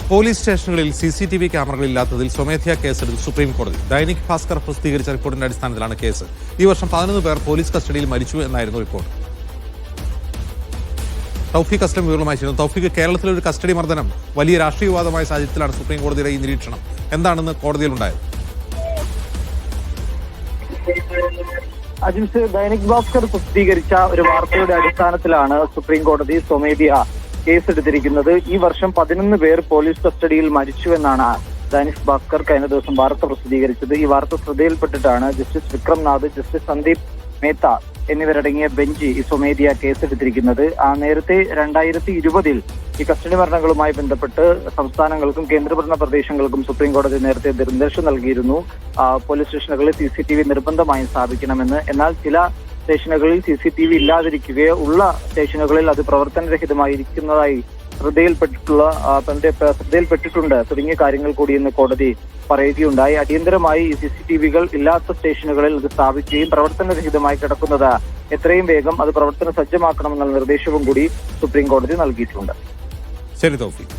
Police സ്റ്റേഷനുകളിൽ CCTV ക്യാമറകളില്ലാത്തതിൽ സ്വമേധയാ കേസെടുത്ത് സുപ്രീം കോടതി. ദൈനിക് ഭാസ്കർ പ്രസിദ്ധീകരിച്ച റിപ്പോർട്ടിന്റെ അടിസ്ഥാനത്തിലാണ് കേസ്. ഈ വർഷം 11 പേർ പോലീസ് കസ്റ്റഡിയിൽ മരിച്ചു എന്നായിരുന്നു റിപ്പോർട്ട്. തൗഫീഖ് അസ്ലം വിവരവുമായി ചേരുന്നു. തൗഫീഖ്, കേരളത്തിലെ ഒരു കസ്റ്റഡി മർദ്ദനം വലിയ രാഷ്ട്രീയ വിവാദമായ സാഹചര്യത്തിലാണ് സുപ്രീം കോടതിയുടെ ഈ നിരീക്ഷണം. എന്താണെന്ന് കോടതിയിലുണ്ടായത്? അജിംസ്, ദൈനിക് ഭാസ്കർ പ്രസിദ്ധീകരിച്ച ഒരു വാർത്തയുടെ അടിസ്ഥാനത്തിലാണ് സുപ്രീം കോടതി സ്വമേധയാ കേസെടുത്തിരിക്കുന്നത്. ഈ വർഷം 11 പേർ പോലീസ് കസ്റ്റഡിയിൽ മരിച്ചുവെന്നാണ് ദൈനിക് ഭാസ്കർ കഴിഞ്ഞ ദിവസം വാർത്ത പ്രസിദ്ധീകരിച്ചത്. ഈ വാർത്ത ശ്രദ്ധയിൽപ്പെട്ടിട്ടാണ് ജസ്റ്റിസ് വിക്രംനാഥ്, ജസ്റ്റിസ് സന്ദീപ് മേത്ത എന്നിവരടങ്ങിയ ബെഞ്ച് ഈ സ്വമേധയാ കേസെടുത്തിരിക്കുന്നത്. നേരത്തെ 2020 ഈ കസ്റ്റഡി മരണങ്ങളുമായി ബന്ധപ്പെട്ട് സംസ്ഥാനങ്ങൾക്കും കേന്ദ്രഭരണ പ്രദേശങ്ങൾക്കും സുപ്രീം കോടതി നേരത്തെ നിർദ്ദേശം നൽകിയിരുന്നു. പോലീസ് സ്റ്റേഷനുകളിൽ CCTV നിർബന്ധമായും സ്ഥാപിക്കണമെന്ന്. എന്നാൽ ചില സ്റ്റേഷനുകളിൽ CCTV ഇല്ലാതിരിക്കുകയോ ഉള്ള സ്റ്റേഷനുകളിൽ അത് പ്രവർത്തനരഹിതമായിരിക്കുന്നതായി ശ്രദ്ധയിൽപ്പെട്ടിട്ടുണ്ട് തുടങ്ങിയ കാര്യങ്ങൾ കൂടി ഇന്ന് കോടതി പറയുകയുണ്ടായി. അടിയന്തരമായി ഈ CCTVകൾ ഇല്ലാത്ത സ്റ്റേഷനുകളിൽ അത് സ്ഥാപിക്കുകയും പ്രവർത്തനരഹിതമായി കിടക്കുന്നത് എത്രയും വേഗം അത് പ്രവർത്തന സജ്ജമാക്കണമെന്നുള്ള നിർദ്ദേശവും കൂടി സുപ്രീം കോടതി നൽകിയിട്ടുണ്ട്. ശരി തൗഫീഖ്.